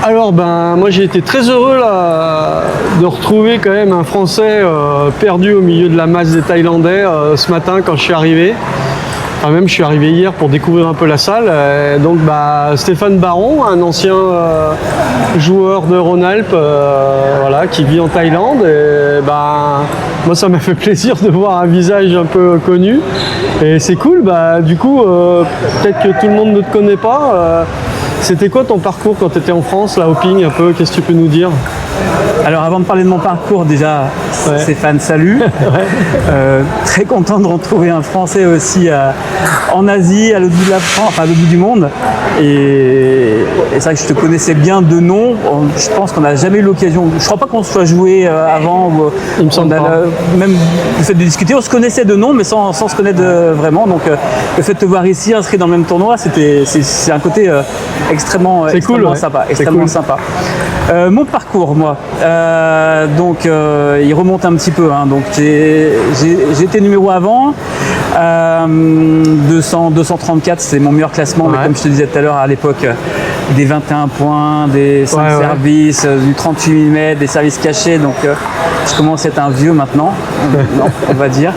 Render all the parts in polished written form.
Alors moi j'ai été très heureux là, de retrouver quand même un Français perdu au milieu de la masse des Thaïlandais ce matin quand je suis arrivé. Enfin même je suis arrivé hier pour découvrir un peu la salle. Donc Stéphane Baron, un ancien joueur de Rhône-Alpes voilà, qui vit en Thaïlande. Et moi ça m'a fait plaisir de voir un visage un peu connu. Et c'est cool, du coup peut-être que tout le monde ne te connaît pas. C'était quoi ton parcours quand tu étais en France, là au ping un peu? Qu'est-ce que tu peux nous dire? Alors avant de parler de mon parcours, déjà, Stéphane, salut. Très content de retrouver un Français aussi en Asie, à l'autre bout de la France, enfin à l'autre bout du monde. Et c'est vrai que je te connaissais bien de nom. Je pense qu'on n'a jamais eu l'occasion. Je crois pas qu'on se soit joué avant. Il me semble pas. Même le fait de discuter, on se connaissait de nom, mais sans se connaître vraiment. Donc le fait de te voir ici inscrit dans le même tournoi, c'est un côté extrêmement cool, sympa. C'est Extrêmement cool. sympa. Mon parcours, moi, il remonte un petit peu. Donc j'ai été numéro avant. 234, c'est mon meilleur classement, mais comme je te disais tout à l'heure, à l'époque, des 21 points, des 5 services, du 38 mm, des services cachés. Donc je commence à être un vieux maintenant, on va dire.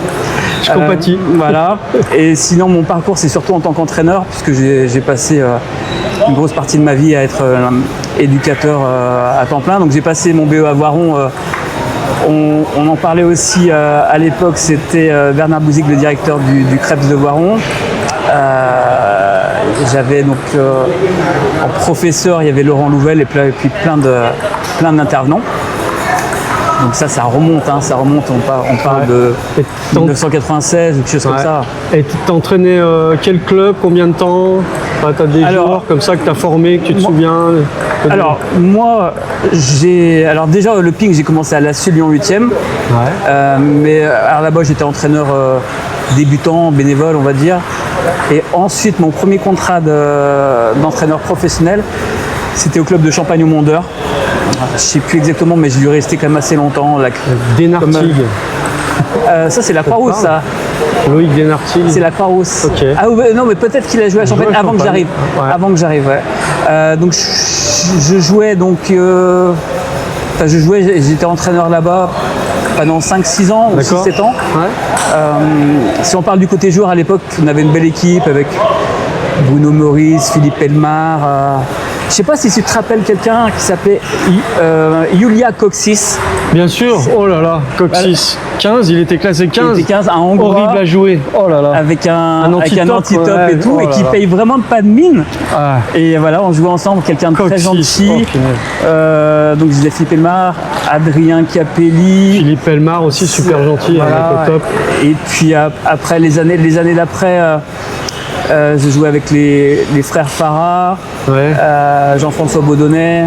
Je compatis. Voilà. Et sinon, mon parcours, c'est surtout en tant qu'entraîneur, puisque j'ai passé une grosse partie de ma vie à être éducateur à temps plein. Donc j'ai passé mon BE à Voiron. On en parlait aussi à l'époque, c'était Bernard Bouzic, le directeur du Krebs de Voiron. J'avais donc en professeur, il y avait Laurent Louvel et puis plein d'intervenants. Donc ça remonte, on parle de 1996 ou quelque chose comme ça. Et tu t'es entraîné quel club, combien de temps? Tu as des joueurs comme ça que tu as formés, que tu te souviens? Alors moi, déjà le ping, j'ai commencé à la Lyon 8e. Mais là-bas, j'étais entraîneur débutant, bénévole, on va dire. Et ensuite, mon premier contrat d'entraîneur professionnel, c'était au club de Champagne au Mont d'Or. Je ne sais plus exactement, mais je lui restais quand même assez longtemps. Denartigue. Ça, c'est la Croix-Rousse, ça. Loïc Denartigue. C'est la Croix-Rousse. Okay. Ah non, mais peut-être qu'il a joué à Champagne avant que j'arrive. Avant que j'arrive, donc je jouais, j'étais entraîneur là-bas pendant 5-6 ans, ou 6-7 ans. Si on parle du côté joueur, à l'époque, on avait une belle équipe avec Bruno Maurice, Philippe Elmar. Je ne sais pas si tu te rappelles quelqu'un qui s'appelait Yulia Koksis. Bien sûr, oh là là, Koksis. 15, il était classé 15. Il était 15, un Hongrois. Horrible à jouer, oh là là. Avec un anti-top et tout, et qui paye vraiment pas de mine. Et voilà, on jouait ensemble, quelqu'un de très gentil. Donc je disais Philippe Elmar, Adrien Capelli. Philippe Elmar aussi, super gentil, au top. Et puis après, les années d'après, je jouais avec les frères Farah, Jean-François Baudonnet,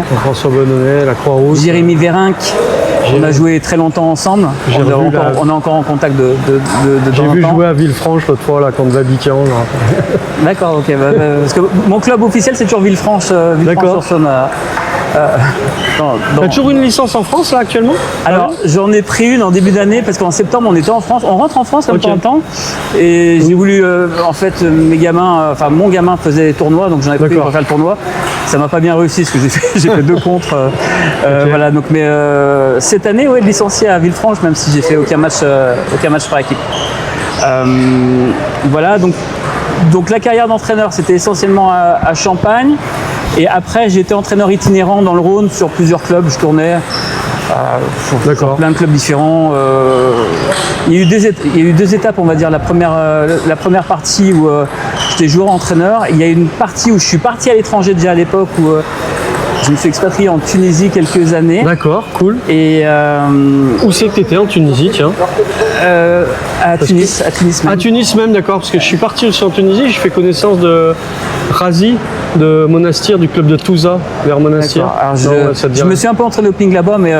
la Croix-Rousse, Jérémy Vérinck. On a joué très longtemps ensemble. On est encore en contact de J'ai vu jouer à Villefranche l'autre fois là, contre Vabican. D'accord, ok. Parce que mon club officiel c'est toujours Villefranche. Villefranche-sur-Saône. T'as toujours une licence en France là actuellement? Alors j'en ai pris une en début d'année parce qu'en septembre on était en France, on rentre en France comme temps en temps et j'ai voulu en fait mon gamin faisait des tournois donc j'en ai pris pour faire le tournoi. Ça m'a pas bien réussi parce que j'ai fait 2 contre. Voilà donc mais cette année licencié à Villefranche même si j'ai fait aucun match par équipe. Voilà donc la carrière d'entraîneur c'était essentiellement à Champagne. Et après, j'ai été entraîneur itinérant dans le Rhône sur plusieurs clubs. Je tournais sur plein de clubs différents. Il y a eu 2 étapes, on va dire. La première partie où j'étais joueur-entraîneur. Il y a une partie où je suis parti à l'étranger déjà à l'époque où je me suis expatrié en Tunisie quelques années. D'accord, cool. Et où c'est que tu étais en Tunisie, tiens? À Tunis même. À Tunis même, d'accord, parce que je suis parti aussi en Tunisie, je fais connaissance de Razi, de Monastir, du club de Touza, vers Monastir. Je me suis un peu entraîné au ping là-bas, mais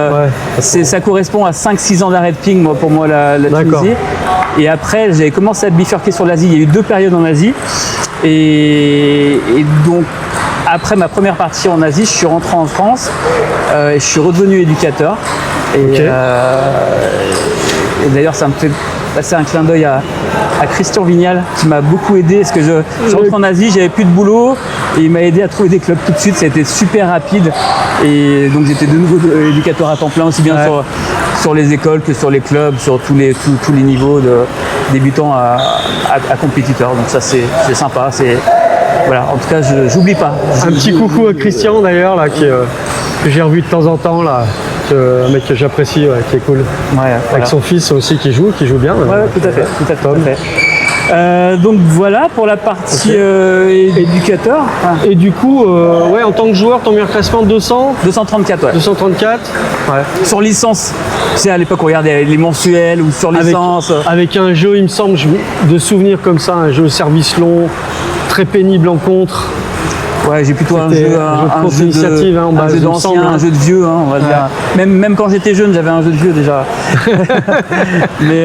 ça correspond à 5-6 ans d'arrêt de ping pour moi, la Tunisie. Et après, j'avais commencé à bifurquer sur l'Asie. Il y a eu 2 périodes en Asie. Et donc, après ma première partie en Asie, je suis rentré en France et je suis redevenu éducateur. Et d'ailleurs, ça me fait passer un clin d'œil à Christian Vignal qui m'a beaucoup aidé parce que je rentre en Asie, j'avais plus de boulot et il m'a aidé à trouver des clubs tout de suite. Ça a été super rapide et donc j'étais de nouveau éducateur à temps plein aussi bien sur les écoles que sur les clubs, sur tous les niveaux de débutants à compétiteurs. Donc ça c'est sympa. Voilà, en tout cas, j'oublie pas. Un petit coucou à Christian d'ailleurs, là, que j'ai revu de temps en temps, là, un mec que j'apprécie, qui est cool. Ouais, voilà. Avec son fils aussi qui joue bien. Ouais, tout à fait. Donc voilà pour la partie éducateur. Et du coup, en tant que joueur, ton meilleur classement 234, ouais. 234. Ouais. Sur licence, tu sais, à l'époque on regardait les mensuels ou sur licence. Avec un jeu, il me semble, de souvenirs comme ça, un jeu service long, très pénible en contre. Ouais, j'ai plutôt un jeu d'initiative, un jeu d'ancien, un jeu de vieux, on va dire. Même quand j'étais jeune, j'avais un jeu de vieux déjà. Mais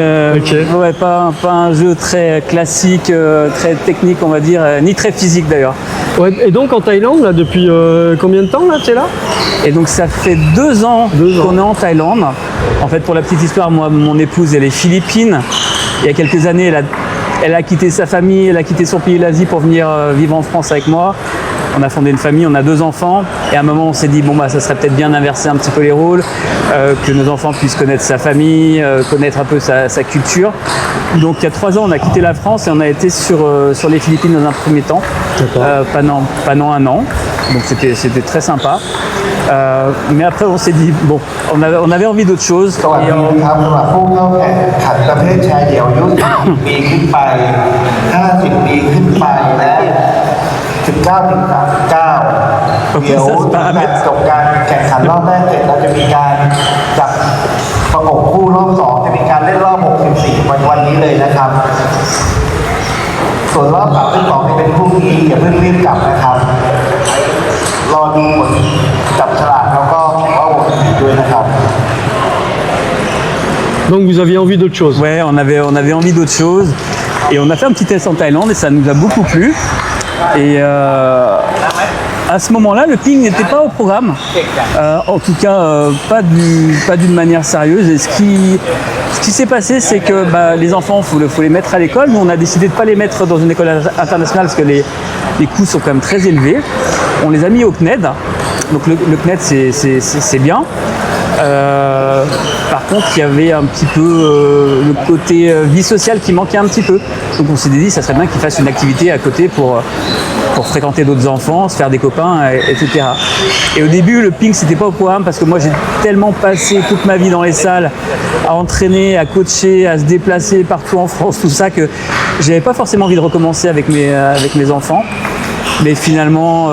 ouais, pas un jeu très classique, très technique, on va dire, ni très physique d'ailleurs. Ouais, et donc en Thaïlande, là, depuis combien de temps là, tu es là? Et donc ça fait 2 ans qu'on est en Thaïlande. En fait, pour la petite histoire, moi, mon épouse, elle est philippine. Il y a quelques années, elle a quitté sa famille, elle a quitté son pays, l'Asie, pour venir vivre en France avec moi. On a fondé une famille, on a 2 enfants. Et à un moment, on s'est dit, ça serait peut-être bien d'inverser un petit peu les rôles, que nos enfants puissent connaître sa famille, connaître un peu sa culture. Donc il y a 3 ans, on a quitté la France et on a été sur les Philippines dans un premier temps, pendant 1 an. Donc c'était très sympa. Mais après, on s'est dit, on avait envie d'autre chose. Donc vous aviez envie d'autre chose? Ouais, on avait envie d'autre chose. Et on a fait un petit test en Thaïlande et ça nous a beaucoup plu. Et à ce moment-là, le ping n'était pas au programme. En tout cas, pas d'une manière sérieuse. Et ce qui s'est passé, c'est que les enfants, faut les mettre à l'école. Nous, on a décidé de ne pas les mettre dans une école internationale parce que les coûts sont quand même très élevés. On les a mis au CNED. Donc le CNED, c'est bien. Par contre, il y avait un petit peu le côté vie sociale qui manquait un petit peu. Donc on s'est dit, ça serait bien qu'ils fassent une activité à côté pour fréquenter d'autres enfants, se faire des copains, etc. Et au début, le ping, c'était pas au programme parce que moi, j'ai tellement passé toute ma vie dans les salles à entraîner, à coacher, à se déplacer partout en France, tout ça, que j'avais pas forcément envie de recommencer avec mes enfants. Mais finalement,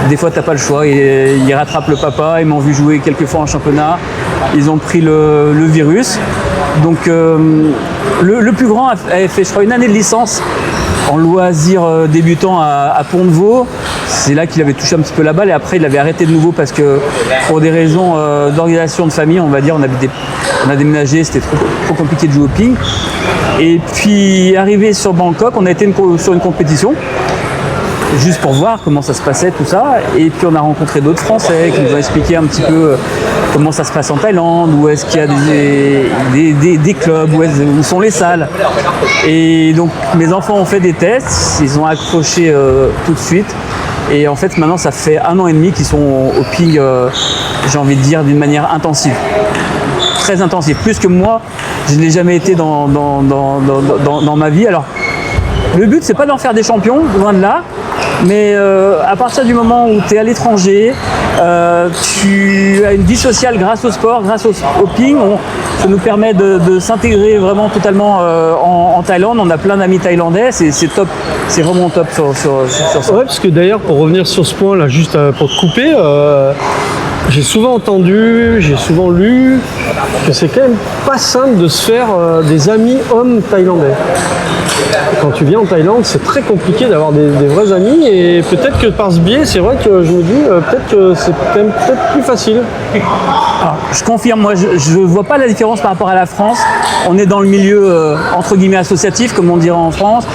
des fois, t'as pas le choix. Ils rattrapent le papa. Ils m'ont vu jouer quelques fois en championnat. Ils ont pris le virus. Donc, le plus grand avait fait, je crois, 1 année de licence en loisir débutant à Pont-de-Vaux. C'est là qu'il avait touché un petit peu la balle. Et après, il avait arrêté de nouveau parce que pour des raisons d'organisation de famille, on va dire, on a déménagé. C'était trop compliqué de jouer au ping. Et puis, arrivé sur Bangkok, on a été sur une compétition. Juste pour voir comment ça se passait, tout ça. Et puis on a rencontré d'autres Français qui nous ont expliqué un petit peu comment ça se passe en Thaïlande, où est-ce qu'il y a des clubs, où sont les salles. Et donc mes enfants ont fait des tests, ils ont accroché tout de suite. Et en fait maintenant ça fait 1 an et demi qu'ils sont au ping, j'ai envie de dire, d'une manière intensive. Très intensive, plus que moi, je n'ai jamais été dans ma vie. Alors le but, c'est pas d'en faire des champions, loin de là, mais à partir du moment où tu es à l'étranger, tu as une vie sociale grâce au sport, grâce au ping. Ça nous permet de s'intégrer vraiment totalement en Thaïlande. On a plein d'amis thaïlandais, c'est top, c'est vraiment top sur ça. Ouais, parce que d'ailleurs, pour revenir sur ce point là, juste pour te couper, j'ai souvent entendu, j'ai souvent lu que c'est quand même pas simple de se faire des amis hommes thaïlandais. Quand tu viens en Thaïlande, c'est très compliqué d'avoir des vrais amis et peut-être que par ce biais, c'est vrai que je me dis peut-être que c'est quand même peut-être plus facile. Alors, je confirme, moi je vois pas la différence par rapport à la France. On est dans le milieu entre guillemets associatif, comme on dirait en France.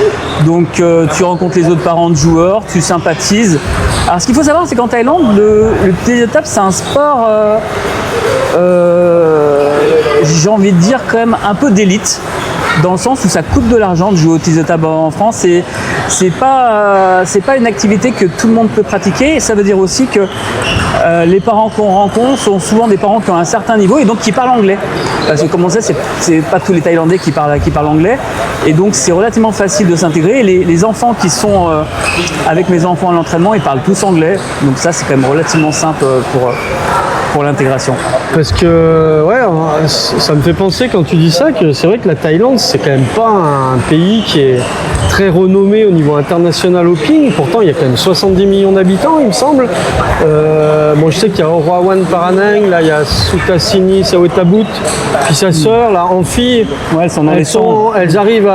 Donc tu rencontres les autres parents de joueurs, tu sympathises. Alors ce qu'il faut savoir, c'est qu'en Thaïlande, le tennis de table, c'est un sport, j'ai envie de dire quand même un peu d'élite. dans le sens où ça coûte de l'argent de jouer au tennis de table en France. Et c'est pas une activité que tout le monde peut pratiquer. Et ça veut dire aussi que les parents qu'on rencontre sont souvent des parents qui ont un certain niveau et donc qui parlent anglais. Parce que comme on sait, c'est pas tous les Thaïlandais qui parlent anglais. Et donc c'est relativement facile de s'intégrer. Et les enfants qui sont avec mes enfants à l'entraînement, ils parlent tous anglais. Donc ça, c'est quand même relativement simple pour l'intégration. Parce que, ouais, ça me fait penser quand tu dis ça que c'est vrai que la Thaïlande, c'est quand même pas un pays qui est très renommé au niveau international au ping. Pourtant, il y a quand même 70 millions d'habitants, il me semble. Bon, je sais qu'il y a Orawan Paranang, là, il y a Sutasini Sawetabut, puis sa sœur, là, Amphi. Ouais, elles arrivent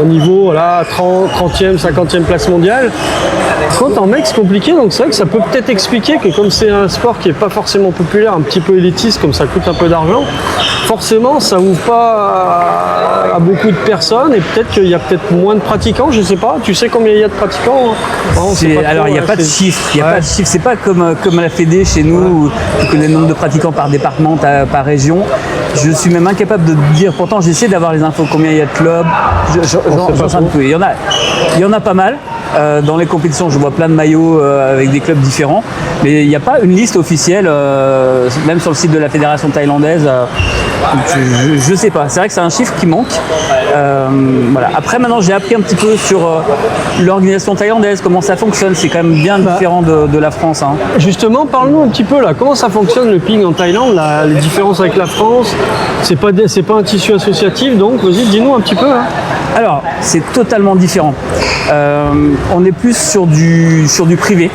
au niveau 30e, 50e place mondiale. Quand en mec, c'est compliqué, donc c'est vrai que ça peut peut-être expliquer que comme c'est un sport qui n'est pas forcément populaire, un petit peu élitiste, comme ça coûte un peu d'argent, forcément ça ouvre pas à beaucoup de personnes et peut-être qu'il y a peut-être moins de pratiquants, je sais pas. Tu sais combien il y a de pratiquants? Alors il n'y a pas de chiffre, c'est pas comme à la Fédé chez nous où tu connais le nombre de pratiquants par département, par région. Je suis même incapable de dire, pourtant j'essaie d'avoir les infos, combien il y a de clubs, j'en sais un peu. Il y en a pas mal. Dans les compétitions, je vois plein de maillots avec des clubs différents, mais il n'y a pas une liste officielle, même sur le site de la fédération thaïlandaise. Je sais pas. C'est vrai que c'est un chiffre qui manque. Voilà. Après, maintenant, j'ai appris un petit peu sur l'organisation thaïlandaise, comment ça fonctionne. C'est quand même bien différent de la France. Hein. Justement, parle-nous un petit peu là. Comment ça fonctionne le ping en Thaïlande, les différences avec la France? C'est pas un tissu associatif, donc vas-y, dis-nous un petit peu. Hein. Alors, c'est totalement différent. On est plus sur du privé.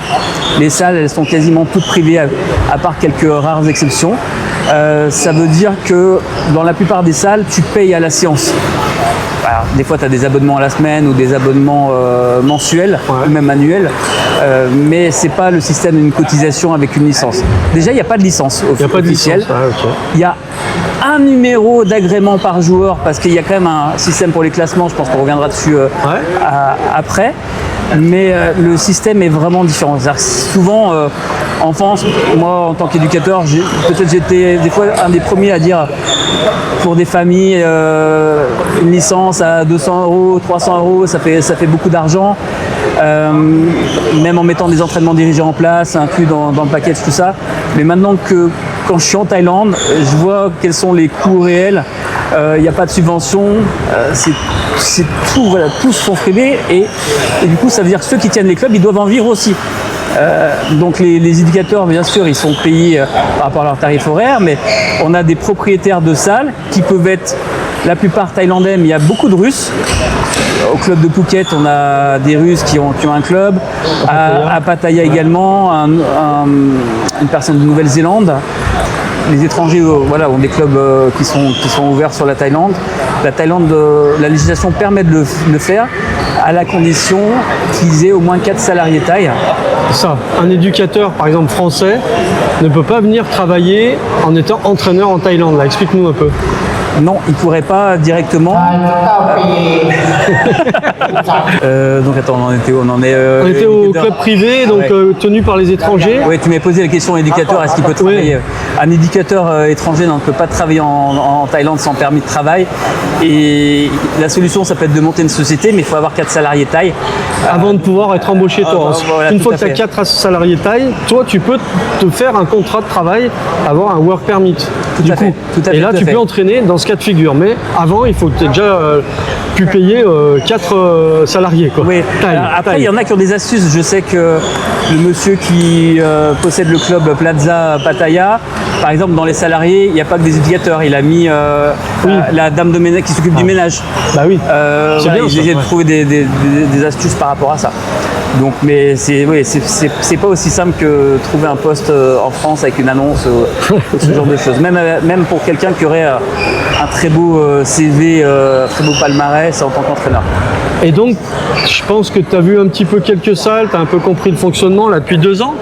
Les salles, elles sont quasiment toutes privées, à part quelques rares exceptions. Ça veut dire que dans la plupart des salles, tu payes à la séance. Alors, des fois, tu as des abonnements à la semaine ou des abonnements mensuels ou même annuels, mais c'est pas le système d'une cotisation avec une licence. Déjà, il n'y a pas de licence officielle. Il y a un numéro d'agrément par joueur parce qu'il y a quand même un système pour les classements. Je pense qu'on reviendra dessus après. Mais le système est vraiment différent. Souvent, en France, moi en tant qu'éducateur, peut-être j'étais des fois un des premiers à dire pour des familles, une licence à 200 €, 300 €, ça fait beaucoup d'argent. Même en mettant des entraînements dirigés en place, inclus dans le package, tout ça. Mais maintenant quand je suis en Thaïlande, je vois quels sont les coûts réels. Il n'y a pas de subvention, c'est tout, voilà, tous sont privés et du coup ça veut dire que ceux qui tiennent les clubs, ils doivent en vivre aussi. Donc les éducateurs, bien sûr, ils sont payés par rapport à leur tarif horaire, mais on a des propriétaires de salles qui peuvent être la plupart thaïlandais, mais il y a beaucoup de Russes. Au club de Phuket, on a des Russes qui ont un club. À Pattaya également, une personne de Nouvelle-Zélande. Les étrangers ont des clubs qui sont ouverts sur la Thaïlande. La Thaïlande, la législation permet de le faire à la condition qu'ils aient au moins 4 salariés thaï. Ça, un éducateur, par exemple français, ne peut pas venir travailler en étant entraîneur en Thaïlande. Là, explique-nous un peu. Non, il ne pourrait pas directement. Donc attends, on en était où? On était au club privé, donc tenu par les étrangers. Oui, tu m'as posé la question éducateur, est-ce qu'il peut travailler? Un éducateur étranger ne peut pas travailler en Thaïlande sans permis de travail. Et la solution, ça peut être de monter une société, mais il faut avoir 4 salariés thaï. Avant de pouvoir être embauché, toi. Voilà, une fois que tu as 4 salariés thaï, toi, tu peux te faire un contrat de travail, avoir un work permit. Tout à fait. Et là, tu peux entraîner dans ce cas de figure. Mais avant, il faut que tu aies déjà pu payer 4 salariés. Quoi. Oui. Après, il y en a qui ont des astuces. Je sais que le monsieur qui possède le club Plaza Pattaya, par exemple, dans les salariés, il n'y a pas que des éducateurs. Il a mis la dame de ménage qui s'occupe du ménage. Bah oui. Il essaie de trouver des astuces par rapport à ça. Donc, mais c'est pas aussi simple que trouver un poste en France avec une annonce, ce genre de choses. Même pour quelqu'un qui aurait un très beau CV, un très beau palmarès en tant qu'entraîneur. Et donc, je pense que tu as vu un petit peu quelques salles, tu as un peu compris le fonctionnement là depuis 2 ans.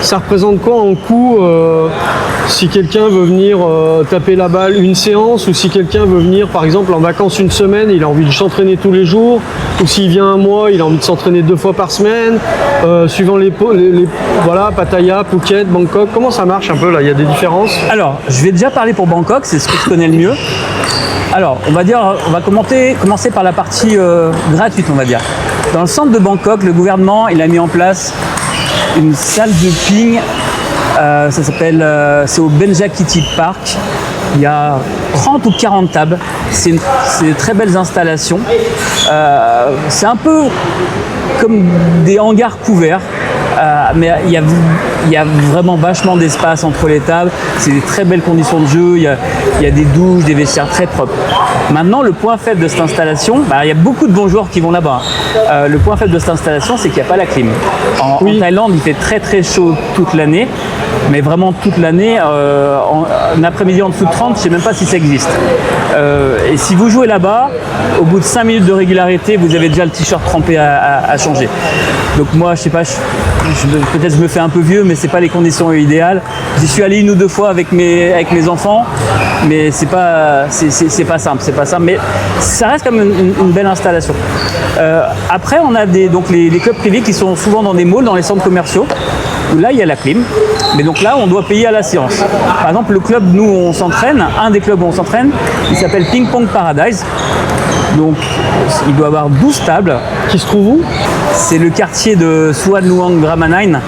Ça représente quoi en coût si quelqu'un veut venir taper la balle une séance, ou si quelqu'un veut venir par exemple en vacances une semaine, il a envie de s'entraîner tous les jours, ou s'il vient un mois, il a envie de s'entraîner 2 fois par semaine. semaine, suivant voilà, Pattaya, Phuket, Bangkok. Comment ça marche un peu là? Il y a des différences? Alors, je vais déjà parler pour Bangkok, c'est ce que je connais le mieux. Alors, on va commencer par la partie gratuite, on va dire. Dans le centre de Bangkok, le gouvernement il a mis en place une salle de ping. Ça s'appelle, c'est au Benjakiti Park. Il y a 30 ou 40 tables. C'est de très belles installations. C'est un peu comme des hangars couverts. Mais il y a vraiment vachement d'espace entre les tables. C'est des très belles conditions de jeu. Il y a des douches, des vestiaires très propres. Maintenant, le point faible de cette installation, il y a beaucoup de bons joueurs qui vont là-bas. Le point faible de cette installation, c'est qu'il n'y a pas la clim. En Thaïlande, il fait très très chaud toute l'année. Mais vraiment toute l'année, un après-midi en dessous de 30, je ne sais même pas si ça existe. Et si vous jouez là-bas, au bout de 5 minutes de régularité, vous avez déjà le t-shirt trempé à changer. Donc moi, je sais pas, peut-être je me fais un peu vieux, mais c'est pas les conditions idéales. J'y suis allé 1 ou 2 fois avec mes enfants, mais c'est pas simple, mais ça reste comme une belle installation. Après, on a donc les clubs privés qui sont souvent dans des malls, dans les centres commerciaux, où là il y a la clim. Mais donc là, on doit payer à la séance. Par exemple, le club, nous, on s'entraîne, un des clubs où on s'entraîne, il s'appelle Ping Pong Paradise. Donc, il doit avoir 12 tables. Qui se trouve où? C'est le quartier de Suan Luang Ramanan.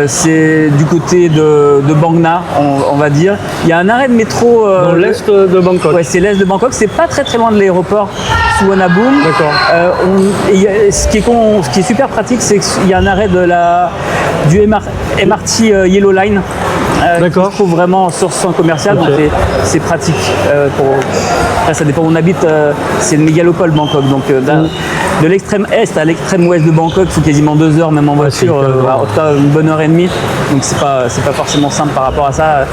C'est du côté de Bang Na, on va dire. Il y a un arrêt de métro. Dans l'est de Bangkok. Ouais, c'est l'est de Bangkok. C'est pas très très loin de l'aéroport Suvarnabhumi. D'accord. Ce qui est super pratique, c'est qu'il y a un arrêt du MRT Yellow Line. Qui se trouve vraiment sur ce centre commercial, donc c'est pratique. Après, ça dépend où on habite, c'est une mégalopole Bangkok, donc de l'extrême est à l'extrême ouest de Bangkok, il faut quasiment 2 heures même en voiture, en tout cas une bonne heure et demie, donc c'est pas forcément simple par rapport à ça.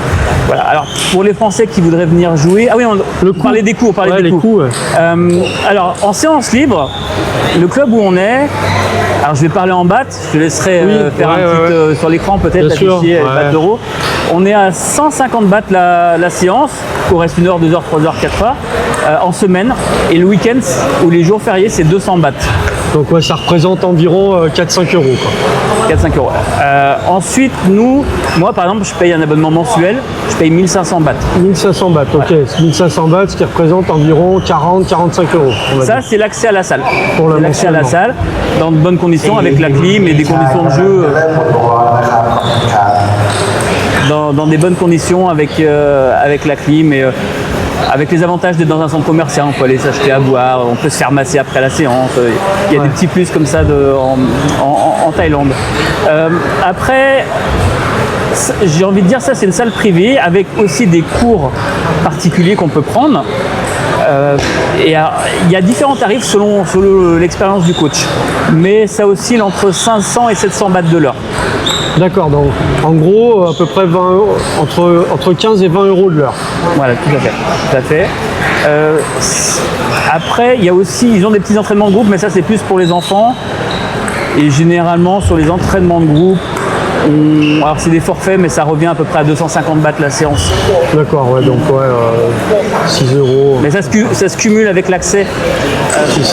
Voilà. Alors pour les Français qui voudraient venir jouer, on parlait des coûts, des coûts. Ouais. Alors en séance libre, le club où on est, alors je vais parler en bahts, je te laisserai faire un petit sur l'écran peut-être afficher bahts d'euros. On est à 150 bahts la séance, il reste 1 heure, 2 heures, 3 heures, 4 heures en semaine. Et le week-end ou les jours fériés, c'est 200 bahts. Donc ça représente environ 4-5 euros. 4-5 euros. Ensuite, moi par exemple, je paye un abonnement mensuel, je paye 1500 bahts. 1500 bahts, ok. 1500 bahts, ce qui représente environ 40-45 euros. Ça, c'est l'accès à la salle. Pour l'accès à la salle, dans de bonnes conditions, avec la clim et des conditions de jeu. Dans des bonnes conditions avec la clim et avec les avantages d'être dans un centre commercial. On peut aller s'acheter à boire, on peut se faire masser après la séance. Il y a des petits plus comme ça en Thaïlande. Après, j'ai envie de dire ça, c'est une salle privée avec aussi des cours particuliers qu'on peut prendre. Et il y a différents tarifs selon l'expérience du coach, mais ça oscille entre 500 et 700 bahts de l'heure. D'accord, donc en gros à peu près 20 euros, entre 15 et 20 euros de l'heure. Voilà, tout à fait. Après, il y a aussi, ils ont des petits entraînements de groupe, mais ça c'est plus pour les enfants. Et généralement sur les entraînements de groupe, alors c'est des forfaits, mais ça revient à peu près à 250 bahts la séance. D'accord, ouais, donc 6 euros. Mais ça se cumule avec l'accès.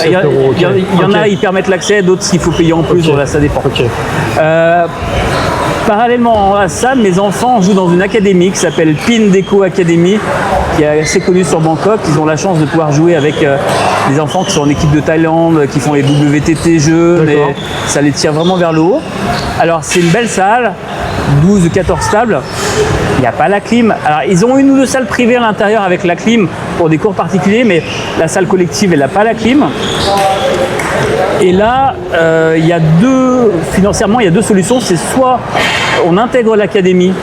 Il y en a, ils permettent l'accès, d'autres il faut payer en plus, voilà, ça dépend. Parallèlement à ça, mes enfants jouent dans une académie qui s'appelle Pindeco Academy, qui est assez connue sur Bangkok. Ils ont la chance de pouvoir jouer avec des enfants qui sont en équipe de Thaïlande, qui font les WTT jeunes, et ça les tire vraiment vers le haut. Alors c'est une belle salle, 12 ou 14 tables, il n'y a pas la clim. Alors ils ont 1 ou 2 salles privées à l'intérieur avec la clim pour des cours particuliers, mais la salle collective elle n'a pas la clim. Et là, financièrement, il y a 2 solutions. C'est soit on intègre l'académie,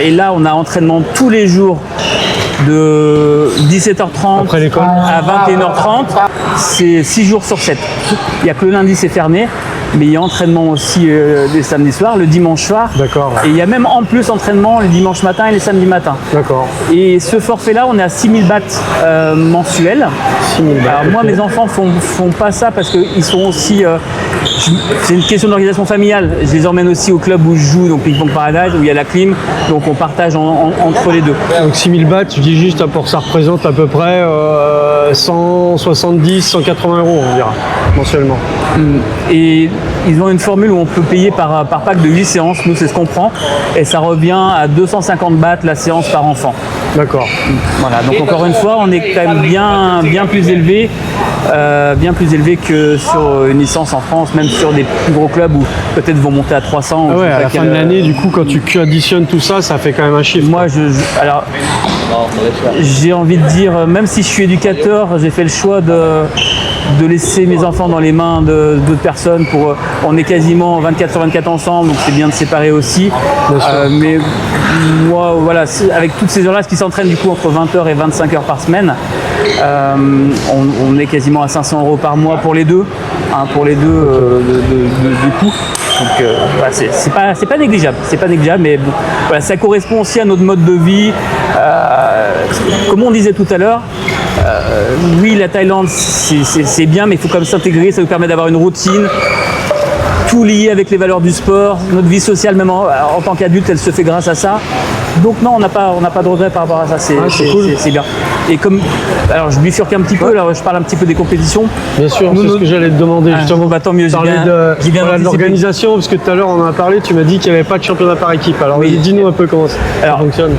et là on a entraînement tous les jours de 17h30 à 21h30, c'est 6 jours sur 7. Il n'y a que le lundi c'est fermé, mais il y a entraînement aussi les samedis soirs, le dimanche soir. D'accord. Et il y a même en plus entraînement les dimanches matin et les samedis matins. D'accord. Et ce forfait-là, on est à 6000 bahts mensuels. 6000 bahts. Alors moi, mes enfants font pas ça parce qu'ils sont aussi c'est une question d'organisation familiale. Je les emmène aussi au club où je joue, donc Ping Pong Paradise, où il y a la clim, donc on partage entre les deux. Donc 6000 bahts, tu dis juste, pour ça représente à peu près 170, 180 euros, on dira, mensuellement. Et ils ont une formule où on peut payer par pack de 8 séances, nous c'est ce qu'on prend, et ça revient à 250 bahts la séance par enfant. D'accord. Voilà, donc encore une fois, on est quand même bien plus élevé que sur une licence en France, même sur des plus gros clubs où peut-être vont monter à 300. Ah ouais, à la fin de l'année, du coup, quand tu additionnes tout ça, ça fait quand même un chiffre. Moi, alors, j'ai envie de dire, même si je suis éducateur, j'ai fait le choix de laisser mes enfants dans les mains d'autres personnes. On est quasiment 24 sur 24 ensemble, donc c'est bien de séparer aussi. Mais moi, voilà, avec toutes ces heures-là, ce qui s'entraînent du coup entre 20h et 25h par semaine, on est quasiment à 500 euros par mois pour les deux, du coup. Donc voilà, c'est pas négligeable, mais bon, voilà, ça correspond aussi à notre mode de vie. Comme on disait tout à l'heure, oui, la Thaïlande c'est bien, mais il faut quand même s'intégrer, ça nous permet d'avoir une routine, tout lié avec les valeurs du sport. Notre vie sociale, même en tant qu'adulte, elle se fait grâce à ça. Donc non, on n'a pas de regret par rapport à ça, c'est cool. C'est bien. Et alors je bifurque un petit peu, là je parle un petit peu des compétitions. Bien sûr, c'est ce que j'allais te demander justement. Bah, tant mieux, j'ai bien de l'organisation, parce que tout à l'heure on en a parlé, tu m'as dit qu'il n'y avait pas de championnat par équipe. Alors dis-nous un peu comment ça fonctionne.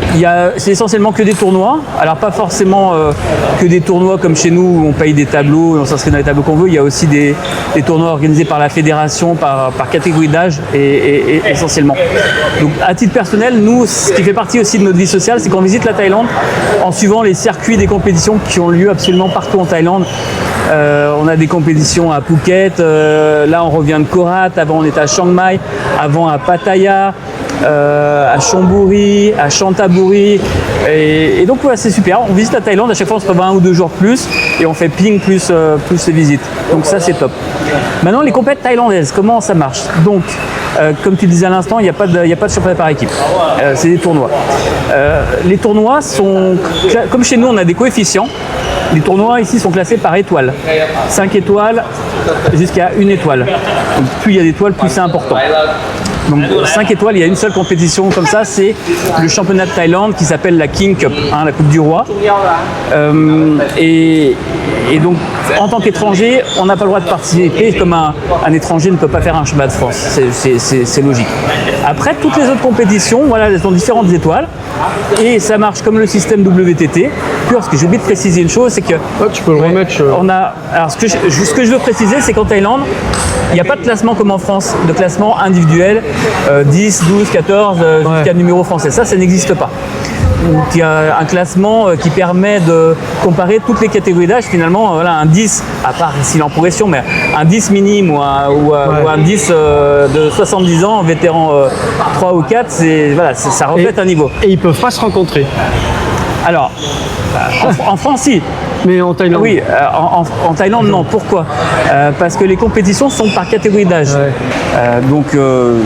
C'est essentiellement que des tournois, alors pas forcément que des tournois comme chez nous où on paye des tableaux et on s'inscrit dans les tableaux qu'on veut. Il y a aussi des tournois organisés par la fédération, par catégorie d'âge et essentiellement. Donc à titre personnel, nous, ce qui fait partie aussi de notre vie sociale, c'est qu'on visite la Thaïlande en suivant les circuits des compétitions qui ont lieu absolument partout en Thaïlande. On a des compétitions à Phuket, là on revient de Korat, avant on était à Chiang Mai, avant à Pattaya, à Chonburi, à Chantaburi, et donc voilà, c'est super. On visite la Thaïlande, à chaque fois on se prévoit 1 ou 2 jours plus et on fait ping plus les visites, donc ça c'est top. Maintenant les compétitions thaïlandaises, comment ça marche? Donc comme tu disais à l'instant, il n'y a pas de championnat par équipe, c'est des tournois. Les tournois sont, comme chez nous on a des coefficients. Les tournois ici sont classés par étoiles, 5 étoiles jusqu'à 1 étoile. Donc, plus il y a d'étoiles, plus c'est important. Donc 5 étoiles, il y a une seule compétition comme ça, c'est le championnat de Thaïlande qui s'appelle la King Cup, la Coupe du Roi. Et donc en tant qu'étranger, on n'a pas le droit de participer comme un étranger ne peut pas faire un championnat de France, c'est logique. Après, toutes les autres compétitions, voilà, elles ont différentes étoiles et ça marche comme le système WTT. Parce que j'ai oublié de préciser une chose, c'est que tu peux le remettre. Alors ce que je veux préciser, c'est qu'en Thaïlande, il n'y a pas de classement comme en France, de classement individuel, 10, 12, 14, jusqu'à numéro français. Ça n'existe pas. Donc il y a un classement qui permet de comparer toutes les catégories d'âge. Finalement, voilà, un 10, à part ici en progression, mais un 10 minime ou un 10 de 70 ans, vétéran 3 ou 4, voilà, ça reflète un niveau. Et ils ne peuvent pas se rencontrer. Alors, en France, si. Mais en Thaïlande? Oui, en Thaïlande, non. Pourquoi? Parce que les compétitions sont par catégorie d'âge. Ouais. Donc, le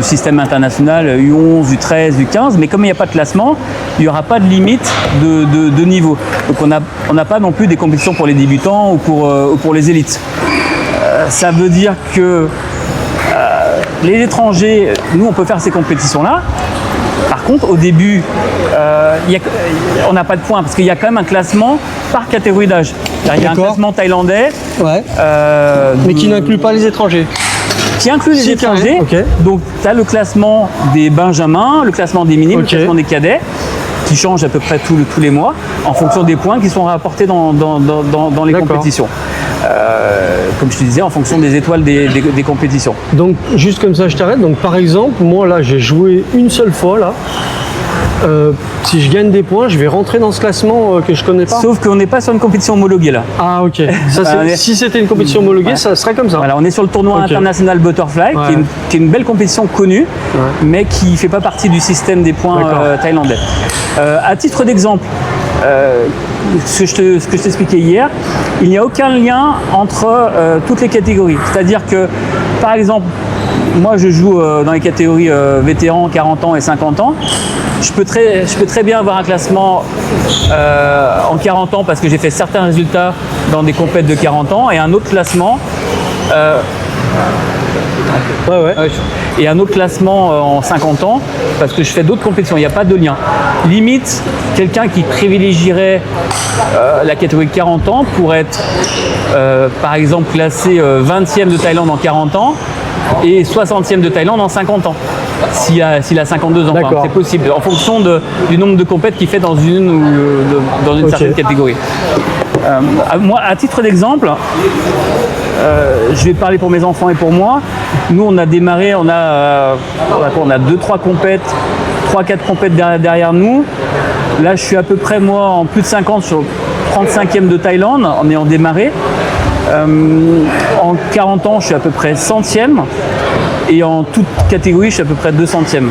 système international, U11, U13, U15, mais comme il n'y a pas de classement, il n'y aura pas de limite de niveau. Donc, on n'a pas non plus des compétitions pour les débutants ou pour les élites. Ça veut dire que les étrangers, nous, on peut faire ces compétitions-là. Par contre, au début, on n'a pas de points parce qu'il y a quand même un classement par catégorie d'âge. Il y a un classement thaïlandais, mais qui n'inclut pas les étrangers. Qui inclut les étrangers. Okay. Donc, tu as le classement des benjamins, le classement des minimes, le classement des cadets, qui change à peu près tous les mois en fonction des points qui sont rapportés dans les compétitions. Comme je te disais, en fonction des étoiles des compétitions. Donc, juste comme ça, je t'arrête. Donc, par exemple, moi, là, j'ai joué une seule fois, là. Si je gagne des points, je vais rentrer dans ce classement que je connais pas. Sauf qu'on n'est pas sur une compétition homologuée, là. Ah, ok. Si c'était une compétition homologuée, ça serait comme ça. Voilà, on est sur le tournoi international Butterfly, qui est une belle compétition connue, mais qui ne fait pas partie du système des points thaïlandais. À titre d'exemple, ce que je t'expliquais hier, il n'y a aucun lien entre toutes les catégories. C'est-à-dire que, par exemple, moi je joue dans les catégories vétérans, 40 ans et 50 ans. Je peux très bien avoir un classement en 40 ans parce que j'ai fait certains résultats dans des compètes de 40 ans et un autre classement Ouais. Et un autre classement en 50 ans, parce que je fais d'autres compétitions, il n'y a pas de lien. Limite, quelqu'un qui privilégierait la catégorie 40 ans pourrait être, par exemple, classé 20e de Thaïlande en 40 ans et 60e de Thaïlande en 50 ans. S'il a 52 ans, enfin, c'est possible, en fonction du nombre de compètes qu'il fait dans une ou dans une certaine catégorie. Moi, à titre d'exemple, je vais parler pour mes enfants et pour moi. Nous, on a démarré, on a 2-3 compètes, 3-4 compètes derrière nous. Là, je suis à peu près, moi, en plus de 50 sur 35e de Thaïlande, en ayant démarré. En 40 ans, je suis à peu près 100e. Et en toute catégorie, je suis à peu près 200e.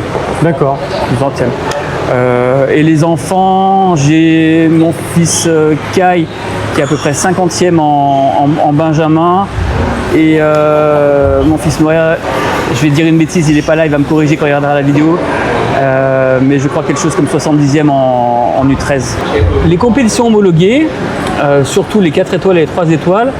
D'accord. 200e. Et les enfants, j'ai mon fils Kai qui est à peu près 50e en Benjamin. Et mon fils Noël, je vais dire une bêtise, il n'est pas là, il va me corriger quand il regardera la vidéo. Mais je crois quelque chose comme 70e en U13. Les compétitions homologuées, surtout les 4 étoiles et les 3 étoiles,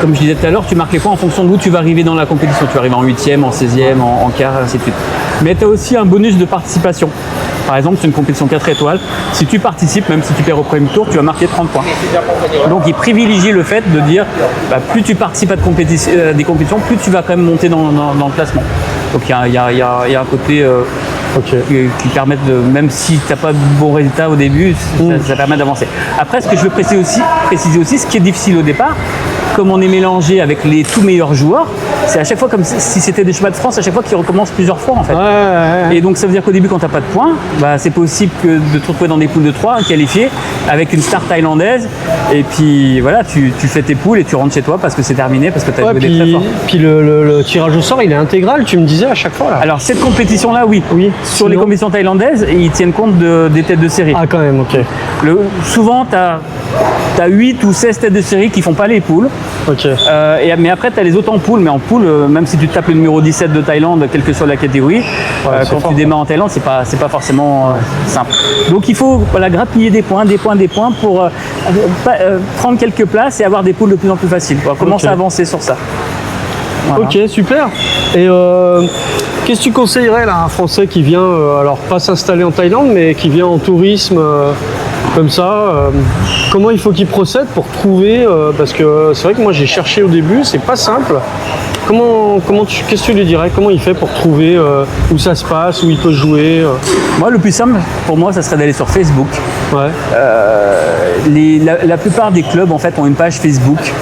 comme je disais tout à l'heure, tu marques les points en fonction d'où tu vas arriver dans la compétition. Tu vas arriver en 8e, en 16e, en quart, ainsi de suite. Mais tu as aussi un bonus de participation. Par exemple, c'est une compétition 4 étoiles. Si tu participes, même si tu perds au premier tour, tu vas marquer 30 points. Donc, il privilégie le fait de dire plus tu participes à des compétitions, plus tu vas quand même monter dans le classement. Donc, il y a un côté qui permet de, même si tu n'as pas de bons résultats au début, ça permet d'avancer. Après, ce que je veux préciser aussi, ce qui est difficile au départ, comme on est mélangé avec les tout meilleurs joueurs, c'est à chaque fois comme si c'était des chemins de France, à chaque fois qu'ils recommencent plusieurs fois en fait. Et donc ça veut dire qu'au début quand tu n'as pas de points, c'est possible de te retrouver dans des poules de 3 qualifiés avec une star thaïlandaise et puis voilà, tu fais tes poules et tu rentres chez toi parce que c'est terminé, parce que tu as joué des très forts. Puis le tirage au sort il est intégral, tu me disais à chaque fois là. Alors cette compétition là oui. Sur les compétitions thaïlandaises, ils tiennent compte des têtes de série. Ah quand même, ok. Souvent tu as 8 ou 16 têtes de série qui font pas les poules. Mais après tu as les autres en poule, mais en poule, même si tu tapes le numéro 17 de Thaïlande, quelle que soit la catégorie, quand tu démarres en Thaïlande, c'est pas forcément simple. Donc il faut grappiller des points pour prendre quelques places et avoir des poules de plus en plus faciles. On va commencer à avancer sur ça. Voilà. Ok, super. Et qu'est-ce que tu conseillerais là, à un Français qui vient, alors pas s'installer en Thaïlande, mais qui vient en tourisme comme ça, comment il faut qu'il procède pour trouver, parce que c'est vrai que moi j'ai cherché au début, c'est pas simple. Qu'est-ce que tu lui dirais? Comment il fait pour trouver où ça se passe, où il peut jouer Moi, le plus simple pour moi, ça serait d'aller sur Facebook. La plupart des clubs en fait ont une page Facebook.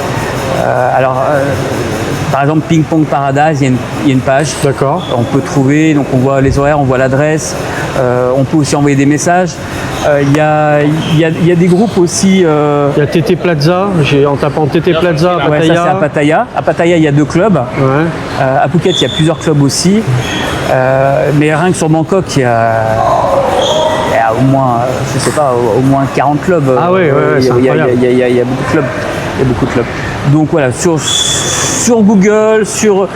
Par exemple, Ping Pong Paradise, il y a une page. D'accord. On peut trouver, donc on voit les horaires, on voit l'adresse. On peut aussi envoyer des messages. Il y a des groupes aussi. Il y a TT Plaza, en tapant TT Plaza à Pattaya. Ça c'est à Pattaya. À Pattaya, il y a 2 clubs. À Phuket, il y a plusieurs clubs aussi. Mais rien que sur Bangkok, il y a au moins, je sais pas, au moins 40 clubs. Ah ouais, c'est incroyable. Il y a beaucoup de clubs. Donc voilà, sur Google, sur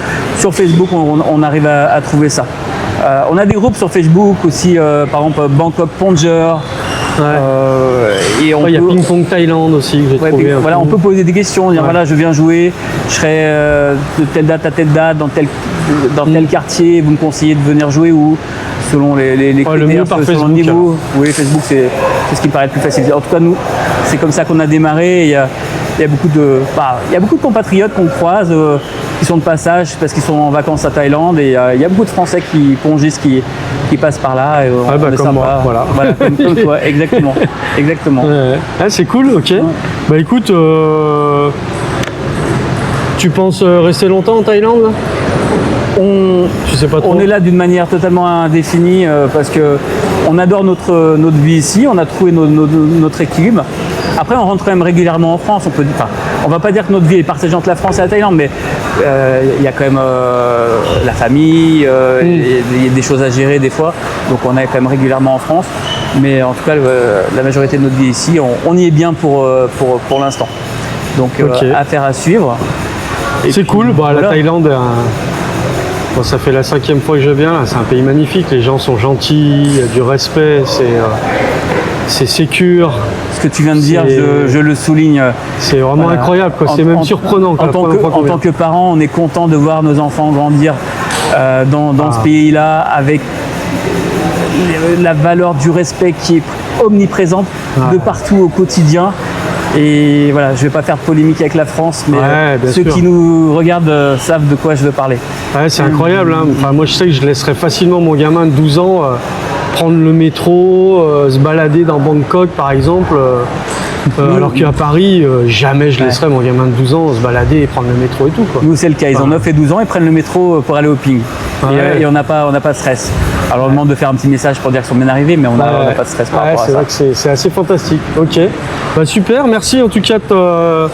Facebook, on arrive à trouver ça. On a des groupes sur Facebook aussi, par exemple Bangkok Ponger. Il y a Ping Pong Thaïlande aussi que j'ai trouvé. Voilà, on peut poser des questions, dire voilà, je viens jouer, je serai de telle date à telle date dans tel quartier, vous me conseillez de venir jouer où, selon les critères, selon le niveau. Oui, Facebook c'est ce qui me paraît le plus facile. En tout cas, nous, c'est comme ça qu'on a démarré. Il y a beaucoup de compatriotes qu'on croise qui sont de passage parce qu'ils sont en vacances à Thaïlande et il y a beaucoup de Français qui qui passent par là. Et comme moi, voilà. Comme toi, exactement. C'est cool, ok. Bah écoute, tu penses rester longtemps en Thaïlande là? Je sais pas trop. On est là d'une manière totalement indéfinie parce que on adore notre vie ici, on a trouvé notre équilibre. Après, on rentre quand même régulièrement en France. On va pas dire que notre vie est partagée entre la France et la Thaïlande, mais il y a quand même la famille, il y a des choses à gérer des fois. Donc on est quand même régulièrement en France. Mais en tout cas, la majorité de notre vie ici, on y est bien pour l'instant. Donc affaire à suivre. C'est cool. Voilà. La Thaïlande, ça fait la 5e fois que je viens là. C'est un pays magnifique. Les gens sont gentils, il y a du respect. c'est sécure. Ce que tu viens de dire, je le souligne. C'est vraiment incroyable, quoi. C'est même surprenant. En tant que parent, on est content de voir nos enfants grandir dans ce pays-là avec la valeur du respect qui est omniprésente de partout au quotidien. Et voilà, je ne vais pas faire de polémique avec la France, mais ceux qui nous regardent savent de quoi je veux parler. Ouais, c'est incroyable. Hein. Enfin, moi, je sais que je laisserais facilement mon gamin de 12 ans prendre le métro, se balader dans Bangkok, par exemple. Alors qu'à Paris, jamais je laisserais mon gamin de 12 ans se balader et prendre le métro et tout, quoi. Nous, c'est le cas. Ils ont 9 et 12 ans, ils prennent le métro pour aller au ping. Et on n'a pas de stress. Alors, on demande de faire un petit message pour dire qu'ils sont bien arrivés, mais on n'a pas de stress par rapport à ça. C'est vrai que c'est assez fantastique. Ok. Bah, super. Merci en tout cas de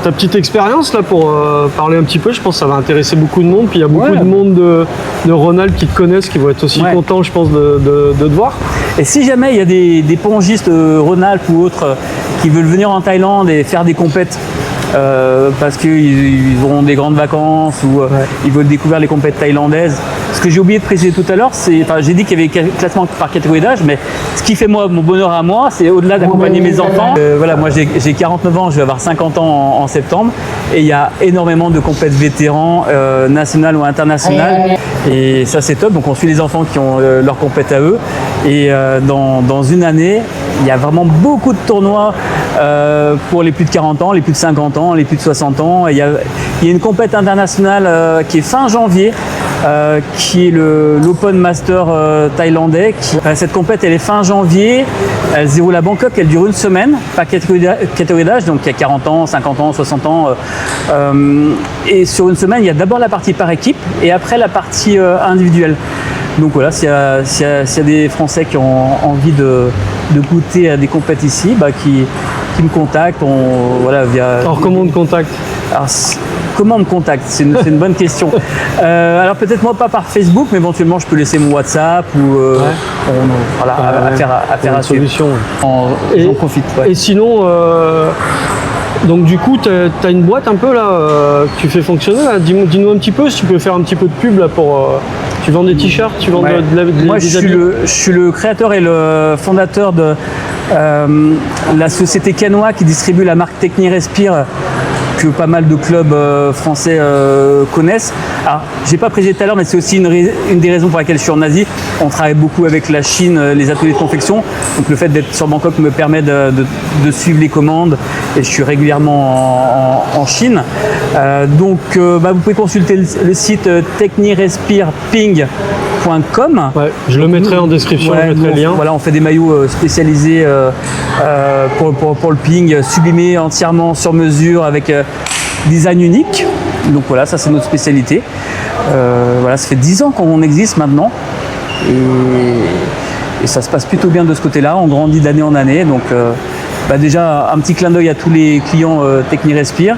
ta petite expérience là pour parler un petit peu. Je pense que ça va intéresser beaucoup de monde. Puis il y a beaucoup de monde de Rhône-Alpes qui te connaissent, qui vont être aussi contents, je pense, de te voir. Et si jamais il y a des pongistes Rhône-Alpes ou autres qui veulent venir en Thaïlande et faire des compètes parce qu'ils auront des grandes vacances ou ils veulent découvrir les compètes thaïlandaises. Ce que j'ai oublié de préciser tout à l'heure, j'ai dit qu'il y avait classement par catégorie d'âge, mais ce qui fait mon bonheur à moi, c'est au-delà d'accompagner mes enfants. Voilà, moi j'ai 49 ans, je vais avoir 50 ans en septembre, et il y a énormément de compètes vétérans, nationales ou internationales, et ça c'est top. Donc on suit les enfants qui ont leur compète à eux, et dans une année, il y a vraiment beaucoup de tournois pour les plus de 40 ans, les plus de 50 ans, les plus de 60 ans. Il y a une compète internationale qui est fin janvier, qui est l'Open Master thaïlandais. Cette compète, elle est fin janvier, elle se déroule à Bangkok, elle dure une semaine, par catégorie d'âge, donc il y a 40 ans, 50 ans, 60 ans. Et sur une semaine, il y a d'abord la partie par équipe et après la partie individuelle. Donc voilà, s'il y a des Français qui ont envie de goûter à des compètes ici, qui me contactent. Alors comment on te contacte? Comment on me contacte? C'est une bonne question. Alors peut-être moi pas par Facebook, mais éventuellement je peux laisser mon WhatsApp ou affaire à solution. J'en profite. Et sinon, donc du coup, tu as une boîte un peu là, que tu fais fonctionner là. Dis-nous un petit peu, si tu peux faire un petit peu de pub là pour. Tu vends des t-shirts, tu vends Moi, je suis le créateur et le fondateur de la société Canoa qui distribue la marque TechniRespire que pas mal de clubs français connaissent. Alors, j'ai pas précisé tout à l'heure, mais c'est aussi une des raisons pour laquelle je suis en Asie. On travaille beaucoup avec la Chine, les ateliers de confection. Donc le fait d'être sur Bangkok me permet de suivre les commandes et je suis régulièrement en Chine. Vous pouvez consulter le site technirespireping.com. Ouais, je le mettrai en description, je mettrai le lien. Voilà, on fait des maillots spécialisés pour le ping, sublimés entièrement sur mesure avec design unique. Donc voilà, ça c'est notre spécialité. Ça fait 10 ans qu'on existe maintenant et ça se passe plutôt bien de ce côté-là. On grandit d'année en année. Donc déjà un petit clin d'œil à tous les clients TechniRespire.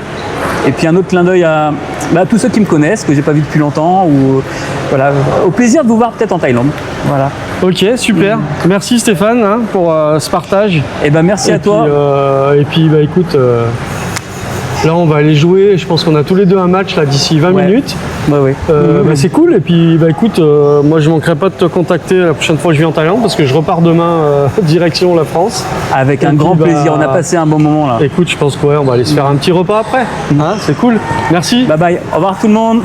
Et puis un autre clin d'œil à tous ceux qui me connaissent, que j'ai pas vu depuis longtemps, au plaisir de vous voir peut-être en Thaïlande. Voilà. Ok, super. Merci Stéphane pour ce partage. Et merci à toi. Écoute, là on va aller jouer. Je pense qu'on a tous les deux un match là d'ici 20 minutes. C'est cool. Et puis écoute, moi je manquerai pas de te contacter la prochaine fois que je viens en Thaïlande parce que je repars demain direction la France. Avec un grand plaisir. On a passé un bon moment là. Écoute, je pense qu'on va aller se faire un petit repas après. C'est cool. Merci. Bye bye. Au revoir tout le monde.